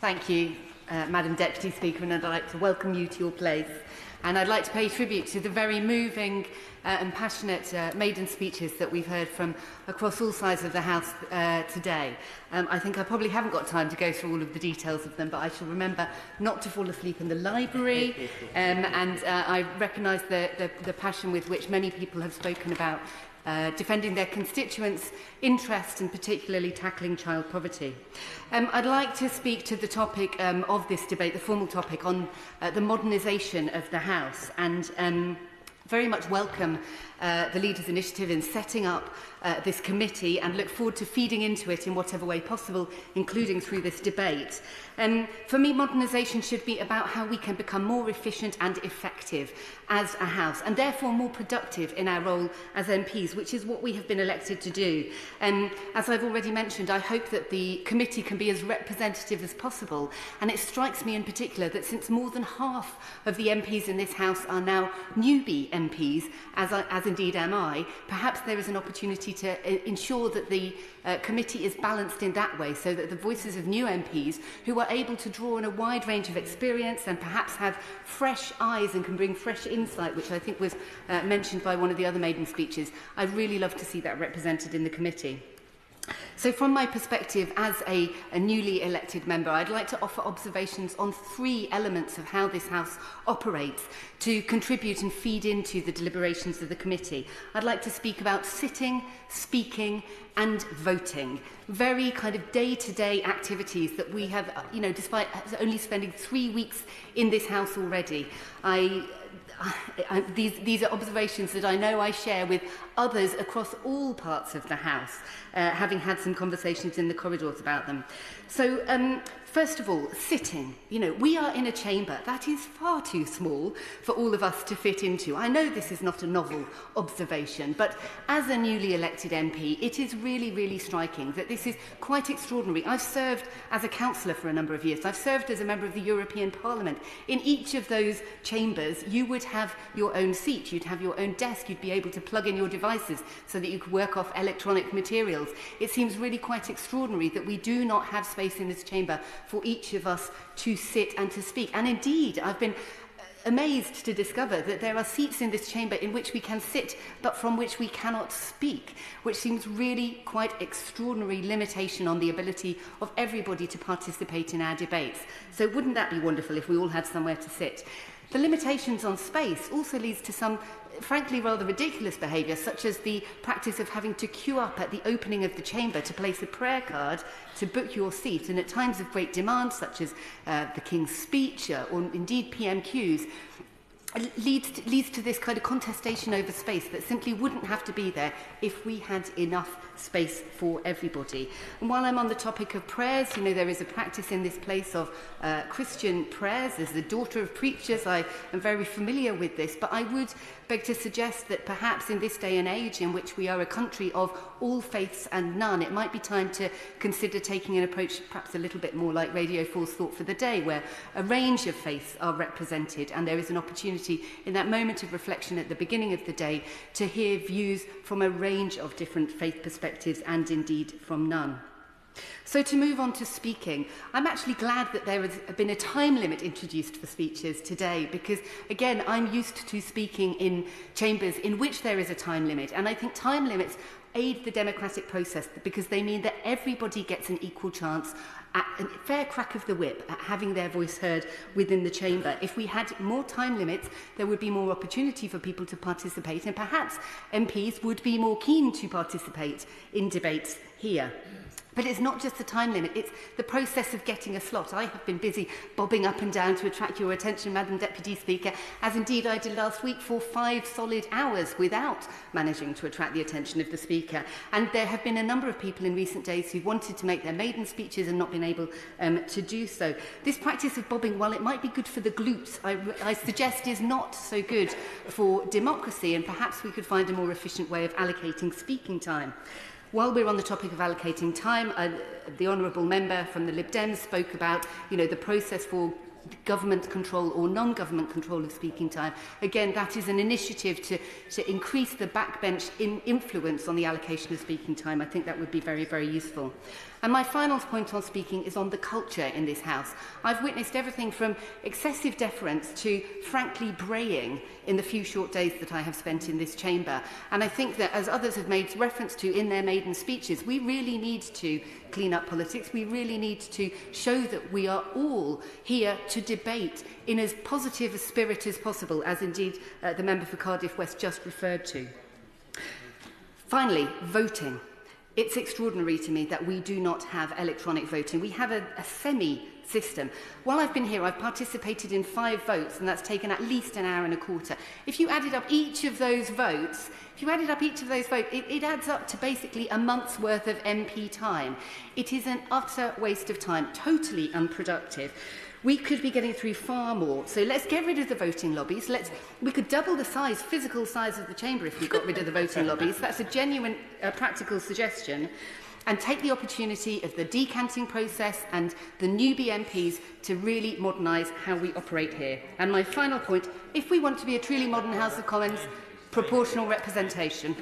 Thank you, Madam Deputy Speaker, and I'd like to welcome you to your place. And I'd like to pay tribute to the very moving and passionate maiden speeches that we've heard from across all sides of the House today. I think I probably haven't got time to go through all of the details of them, but I shall remember not to fall asleep in the library. And I recognise the passion with which many people have spoken about defending their constituents' interest and particularly tackling child poverty. I'd like to speak to the topic of this debate, the formal topic on the modernisation of the House, and very much welcome the Leaders' Initiative in setting up this committee and look forward to feeding into it in whatever way possible, including through this debate. For me, modernisation should be about how we can become more efficient and effective as a House, and therefore more productive in our role as MPs, which is what we have been elected to do. As I've already mentioned, I hope that the committee can be as representative as possible, and it strikes me in particular that since more than half of the MPs in this House are now newbie MPs, as indeed am I, perhaps there is an opportunity to ensure that the committee is balanced in that way, so that the voices of new MPs who are able to draw on a wide range of experience and perhaps have fresh eyes and can bring fresh insight, which I think was mentioned by one of the other maiden speeches. I'd really love to see that represented in the committee. So from my perspective as a newly elected member, I'd like to offer observations on three elements of how this House operates to contribute and feed into the deliberations of the committee. I'd like to speak about sitting, speaking and voting. Very kind of day-to-day activities that we have, despite only spending 3 weeks in this House already. These are observations that I know I share with others across all parts of the House, having had some conversations in the corridors about them. So, first of all, sitting. We are in a chamber that is far too small for all of us to fit into. I know this is not a novel observation, but as a newly elected MP, it is really, really striking that this is quite extraordinary. I've served as a councillor for a number of years. I've served as a member of the European Parliament. In each of those chambers, you would have your own seat, you'd have your own desk, you'd be able to plug in your devices so that you could work off electronic materials. It seems really quite extraordinary that we do not have space in this chamber for each of us to sit and to speak. And indeed, I've been amazed to discover that there are seats in this chamber in which we can sit but from which we cannot speak, which seems really quite extraordinary limitation on the ability of everybody to participate in our debates. So wouldn't that be wonderful if we all had somewhere to sit? The limitations on space also leads to some, frankly, rather ridiculous behaviour, such as the practice of having to queue up at the opening of the chamber to place a prayer card to book your seat, and at times of great demand, such as the King's speech or indeed PMQs, leads to this kind of contestation over space that simply wouldn't have to be there if we had enough space for everybody. And while I'm on the topic of prayers, there is a practice in this place of Christian prayers. As the daughter of preachers, I am very familiar with this, but I would beg to suggest that perhaps in this day and age in which we are a country of all faiths and none, it might be time to consider taking an approach perhaps a little bit more like Radio 4's Thought for the Day, where a range of faiths are represented and there is an opportunity in that moment of reflection at the beginning of the day to hear views from a range of different faith perspectives and indeed from none. So to move on to speaking, I'm actually glad that there has been a time limit introduced for speeches today because, again, I'm used to speaking in chambers in which there is a time limit, and I think time limits aid the democratic process because they mean that everybody gets an equal chance at a fair crack of the whip at having their voice heard within the chamber. If we had more time limits, there would be more opportunity for people to participate, and perhaps MPs would be more keen to participate in debates here. But it's not just the time limit, it's the process of getting a slot. I have been busy bobbing up and down to attract your attention, Madam Deputy Speaker, as indeed I did last week for 5 solid hours without managing to attract the attention of the Speaker. And there have been a number of people in recent days who wanted to make their maiden speeches and not been able to do so. This practice of bobbing, while it might be good for the glutes, I suggest is not so good for democracy, and perhaps we could find a more efficient way of allocating speaking time. While we're on the topic of allocating time, the honourable member from the Lib Dems spoke about, the process for government control or non-government control of speaking time. Again, that is an initiative to increase the backbench influence on the allocation of speaking time. I think that would be very, very useful. And my final point on speaking is on the culture in this House. I've witnessed everything from excessive deference to, frankly, braying in the few short days that I have spent in this chamber. And I think that, as others have made reference to in their maiden speeches, we really need to clean up politics. We really need to show that we are all here to debate in as positive a spirit as possible, as indeed the member for Cardiff West just referred to. Finally, voting. It's extraordinary to me that we do not have electronic voting. We have a semi-system. While I've been here, I've participated in 5 votes, and that's taken at least an hour and a quarter. If you added up each of those votes, it adds up to basically a month's worth of MP time. It is an utter waste of time, totally unproductive. We could be getting through far more. So let's get rid of the voting lobbies. We could double the size, physical size of the chamber if we got rid of the voting lobbies. That's a genuine practical suggestion. And take the opportunity of the decanting process and the newbie MPs to really modernise how we operate here. And my final point, if we want to be a truly modern House of Commons, proportional representation.